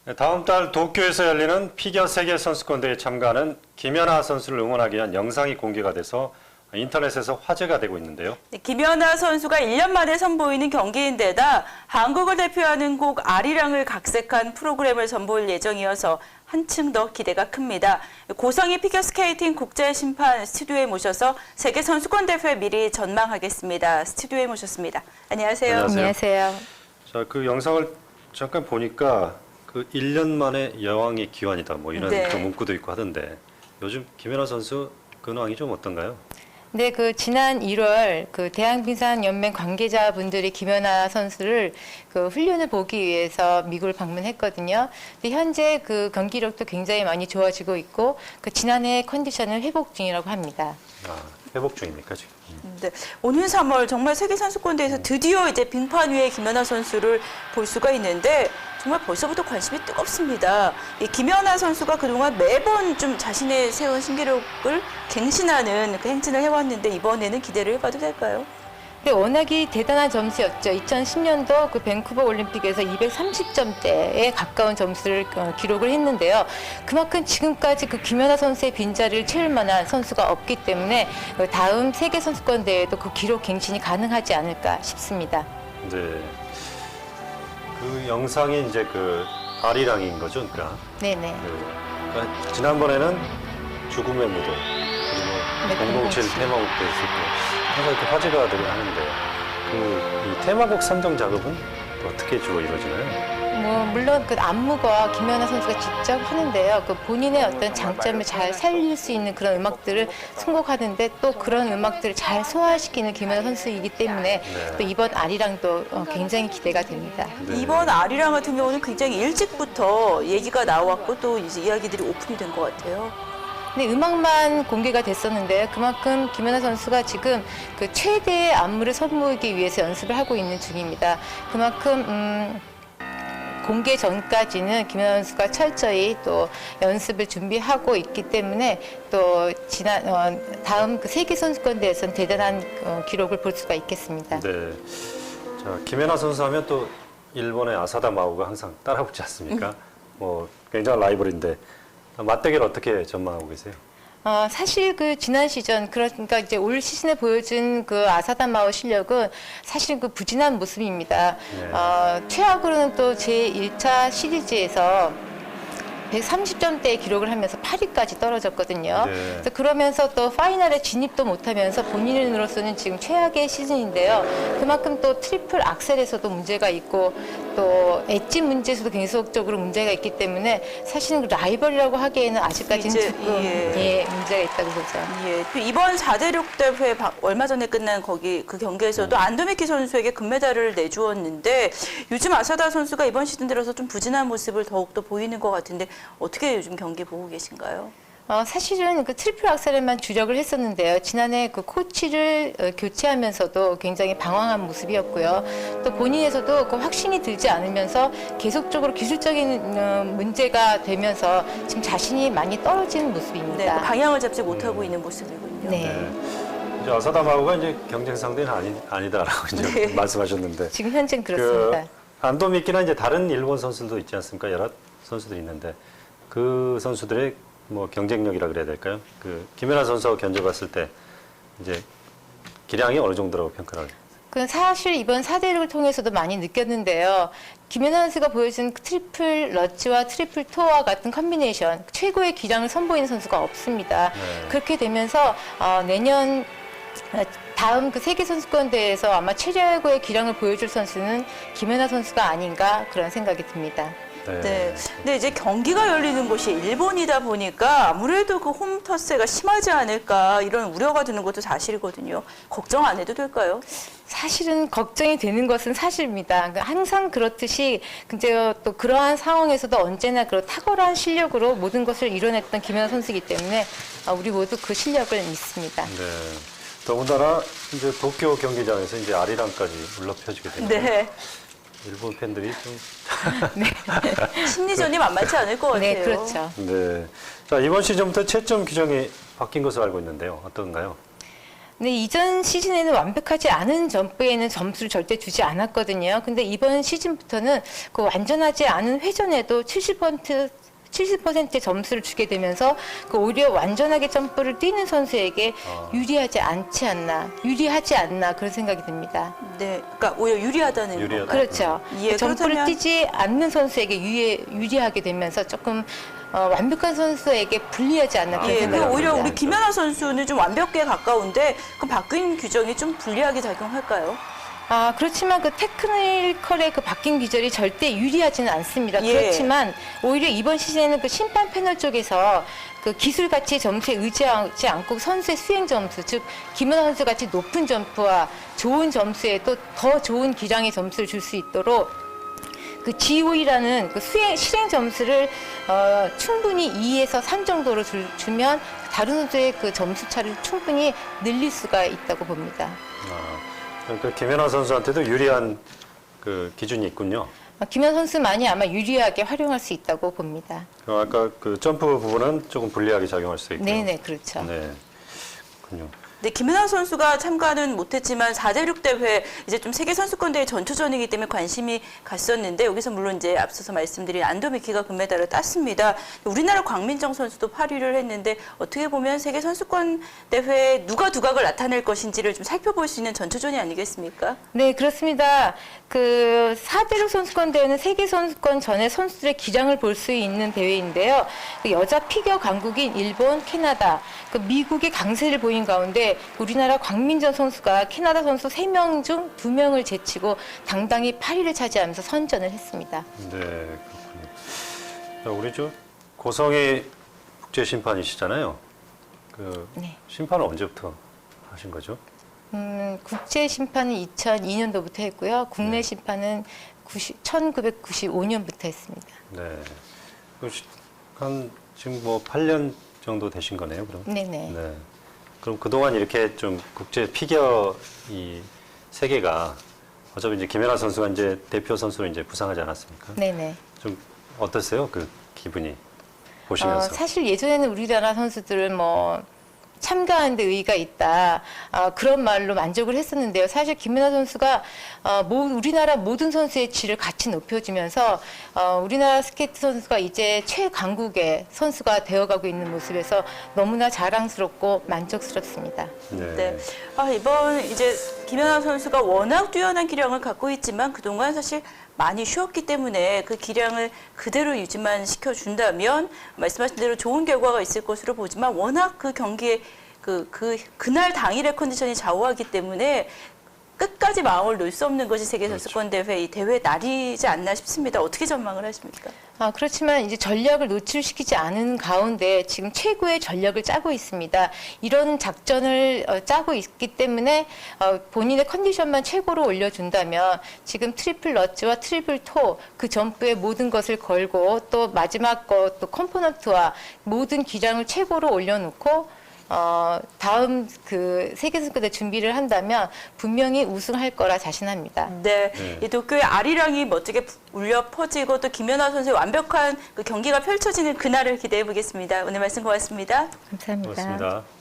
네, 다음 달 도쿄에서 열리는 피겨 세계 선수권대회에 참가하는 김연아 선수를 응원하기 위한 영상이 공개가 돼서 인터넷에서 화제가 되고 있는데요. 네, 김연아 선수가 1년 만에 선보이는 경기인데다 한국을 대표하는 곡 아리랑을 각색한 프로그램을 선보일 예정이어서 한층 더 기대가 큽니다. 고성희 피겨스케이팅 국제심판 스튜디오에 모셔서 세계선수권대회 미리 전망하겠습니다. 스튜디오에 모셨습니다. 안녕하세요. 안녕하세요. 자, 그 영상을 잠깐 보니까 그 1년 만에 여왕이 귀환이다 뭐 이런 네. 그 문구도 있고 하던데 요즘 김연아 선수 근황이 좀 어떤가요? 네, 그 지난 1월 그 대한빙상연맹 관계자분들이 김연아 선수를 그 훈련을 보기 위해서 미국을 방문했거든요. 근데 현재 그 경기력도 굉장히 많이 좋아지고 있고 그 지난해 컨디션을 회복 중이라고 합니다. 아, 회복 중입니까 지금? 네, 오는 3월 정말 세계선수권대회에서 드디어 이제 빙판 위에 김연아 선수를 볼 수가 있는데 정말 벌써부터 관심이 뜨겁습니다. 이 김연아 선수가 그동안 매번 좀 자신의 세운 신기록을 갱신하는 그 행진을 해왔는데 이번에는 기대를 해봐도 될까요? 근데 워낙이 대단한 점수였죠. 2010년도 그 밴쿠버 올림픽에서 230점대에 가까운 점수를 기록을 했는데요. 그만큼 지금까지 그 김연아 선수의 빈자리를 채울 만한 선수가 없기 때문에 다음 세계 선수권 대회도 그 기록 갱신이 가능하지 않을까 싶습니다. 네. 그 영상이 이제 그 아리랑인 거죠, 그러니까. 네네. 그러니까 지난번에는 죽음의 무도 그리고 네, 007 테마곡도 있었고 항상 이렇게 화제가 되긴 하는데 그 이 테마곡 선정 작업은 어떻게 주로 이루어지나요? 뭐 물론 그 안무가 김연아 선수가 직접 하는데요. 그 본인의 어떤 장점을 잘 살릴 수 있는 그런 음악들을 선곡하는데 또 그런 음악들을 잘 소화시키는 김연아 선수이기 때문에 또 이번 아리랑도 굉장히 기대가 됩니다. 네. 이번 아리랑 같은 경우는 굉장히 일찍부터 얘기가 나왔고 또 이제 이야기들이 오픈이 된 것 같아요. 근데 음악만 공개가 됐었는데요. 그만큼 김연아 선수가 지금 그 최대의 안무를 선보이기 위해서 연습을 하고 있는 중입니다. 그만큼 공개 전까지는 김연아 선수가 철저히 또 연습을 준비하고 있기 때문에 또 다음 그 세계 선수권 대회에서는 대단한 기록을 볼 수가 있겠습니다. 네. 자, 김연아 선수 하면 또 일본의 아사다 마오가 항상 따라붙지 않습니까? 뭐 굉장한 라이벌인데 맞대결 어떻게 전망하고 계세요? 사실 그 지난 시즌 그러니까 이제 올 시즌에 보여준 그 아사다 마오 실력은 사실 그 부진한 모습입니다. 네. 최악으로는 또 제1차 시리즈에서 130점대의 기록을 하면서 8위까지 떨어졌거든요. 네. 그래서 그러면서 또 파이널에 진입도 못하면서 본인으로서는 지금 최악의 시즌인데요. 그만큼 또 트리플 악셀에서도 문제가 있고 또 엣지 문제에서도 계속적으로 문제가 있기 때문에 사실은 라이벌이라고 하기에는 아직까지는 이제, 조금 문제가 있다고 보죠. 예, 또 이번 4대륙 대회 얼마 전에 끝난 그 경기에서도 안도미키 선수에게 금메달을 내주었는데 요즘 아사다 선수가 이번 시즌 들어서 좀 부진한 모습을 더욱더 보이는 것 같은데 어떻게 요즘 경기 보고 계신가요? 사실은 그 트리플 악셀에만 주력을 했었는데요. 지난해 그 코치를 교체하면서도 굉장히 방황한 모습이었고요. 또 본인에서도 그 확신이 들지 않으면서 계속적으로 기술적인 문제가 되면서 지금 자신이 많이 떨어지는 네, 모습입니다. 그 방향을 잡지 못하고 있는 모습이군요. 네. 네. 이제 아사다 마오가 이제 경쟁 상대는 아니다라고 이제 네. 말씀하셨는데 지금 현재는 그렇습니다. 그 안도미키나 이제 다른 일본 선수들도 있지 않습니까? 여러 선수들이 있는데 그 선수들의 뭐 경쟁력이라 그래야 될까요? 그 김연아 선수하고 견져봤을 때 이제 기량이 어느 정도라고 평가를 하세요? 그 사실 이번 4대륙을 통해서도 많이 느꼈는데요. 김연아 선수가 보여준 트리플 러치와 트리플 토어와 같은 컨비네이션, 최고의 기량을 선보이는 선수가 없습니다. 네. 그렇게 되면서 내년 다음 그 세계 선수권 대회에서 아마 최고의 기량을 보여줄 선수는 김연아 선수가 아닌가 그런 생각이 듭니다. 네. 근데 이제 경기가 열리는 곳이 일본이다 보니까 아무래도 그 홈터세가 심하지 않을까 이런 우려가 드는 것도 사실이거든요. 걱정 안 해도 될까요? 사실은 걱정이 되는 것은 사실입니다. 그러니까 항상 그렇듯이 근데 또 그러한 상황에서도 언제나 그 탁월한 실력으로 모든 것을 이뤄냈던 김연아 선수이기 때문에 우리 모두 그 실력을 믿습니다. 네. 더군다나 이제 도쿄 경기장에서 이제 아리랑까지 물러 펴지게 되는데 네. 일본 팬들이 좀 심리전이 만만치 않을 것 같아요. 네, 그렇죠. 네. 자, 이번 시즌부터 채점 규정이 바뀐 것으로 알고 있는데요. 어떤가요? 근데 이전 시즌에는 완벽하지 않은 점프에는 점수를 절대 주지 않았거든요. 근데 이번 시즌부터는 그 완전하지 않은 회전에도 70%의 점수를 주게 되면서 그 오히려 완전하게 점프를 뛰는 선수에게 유리하지 않나 그런 생각이 듭니다. 네, 그러니까 오히려 유리하다는 유리하다. 건가요? 그렇죠. 예, 점프를 그렇다면- 뛰지 않는 선수에게 유리하게 되면서 조금 완벽한 선수에게 불리하지 않나 그런 예, 생각이 그 오히려 듭니다. 우리 김연아 선수는 좀 완벽에 가까운데 그 바뀐 규정이 좀 불리하게 작용할까요? 그렇지만 그 테크니컬의 그 바뀐 기절이 절대 유리하지는 않습니다. 예. 그렇지만 오히려 이번 시즌에는 그 심판 패널 쪽에서 그 기술 가치 점수에 의지하지 않고 선수의 수행 점수, 즉 김연아 선수 같이 높은 점프와 좋은 점수에 또 더 좋은 기량의 점수를 줄 수 있도록 그 GOE라는 그 실행 점수를 충분히 2에서 3 정도로 주면 다른 선수의 그 점수 차를 충분히 늘릴 수가 있다고 봅니다. 그러니까 김연아 선수한테도 유리한 그 기준이 있군요. 김연아 선수만이 아마 유리하게 활용할 수 있다고 봅니다. 그럼 아까 그 점프 부분은 조금 불리하게 작용할 수 있고요. 네네, 그렇죠. 네, 그렇군요. 네, 김연아 선수가 참가는 못했지만 4대6 대회 이제 좀 세계 선수권 대회 전초전이기 때문에 관심이 갔었는데 여기서 물론 이제 앞서서 말씀드린 안도미키가 금메달을 땄습니다. 우리나라 광민정 선수도 8위를 했는데 어떻게 보면 세계 선수권 대회에 누가 두각을 나타낼 것인지를 좀 살펴볼 수 있는 전초전이 아니겠습니까? 네, 그렇습니다. 그 4대륙 선수권 대회는 세계 선수권 전에 선수들의 기량을 볼 수 있는 대회인데요. 그 여자 피겨 강국인 일본, 캐나다, 그 미국의 강세를 보인 가운데 우리나라 광민정 선수가 캐나다 선수 3명 중 2명을 제치고 당당히 8위를 차지하면서 선전을 했습니다. 네, 그렇군요. 우리 저 고성희 국제 심판이시잖아요. 그 네. 심판은 언제부터 하신 거죠? 국제 심판은 2002년도부터 했고요. 국내 심판은 1995년부터 했습니다. 네. 한 지금 뭐 8년 정도 되신 거네요, 그럼? 네네. 네. 그럼 그동안 이렇게 좀 국제 피겨 이 세계가 어차피 이제 김연아 선수가 이제 대표 선수로 이제 부상하지 않았습니까? 네네. 좀 어떠세요? 그 기분이 보시면서. 사실 예전에는 우리나라 선수들은 뭐 참가하는 데 의의가 있다. 그런 말로 만족을 했었는데요. 사실 김연아 선수가 우리나라 모든 선수의 질을 같이 높여주면서 우리나라 스케이트 선수가 이제 최강국의 선수가 되어가고 있는 모습에서 너무나 자랑스럽고 만족스럽습니다. 네. 이번 이제 김연아 선수가 워낙 뛰어난 기량을 갖고 있지만 그동안 사실 많이 쉬었기 때문에 그 기량을 그대로 유지만 시켜준다면 말씀하신 대로 좋은 결과가 있을 것으로 보지만 워낙 그 경기에 그날 당일의 컨디션이 좌우하기 때문에 끝까지 마음을 놓을 수 없는 것이 세계 선수권 대회 이 대회 날이지 않나 싶습니다. 어떻게 전망을 하십니까? 그렇지만 이제 전략을 노출시키지 않은 가운데 지금 최고의 전략을 짜고 있습니다. 이런 작전을 짜고 있기 때문에 본인의 컨디션만 최고로 올려준다면 지금 트리플 러츠와 트리플 토 그 점프에 모든 것을 걸고 또 마지막 또 컴포넌트와 모든 기량을 최고로 올려놓고 다음 그 세계선수권대 준비를 한다면 분명히 우승할 거라 자신합니다. 네, 이 도쿄의 아리랑이 멋지게 울려 퍼지고 또 김연아 선수의 완벽한 그 경기가 펼쳐지는 그날을 기대해 보겠습니다. 오늘 말씀 고맙습니다. 감사합니다. 고맙습니다.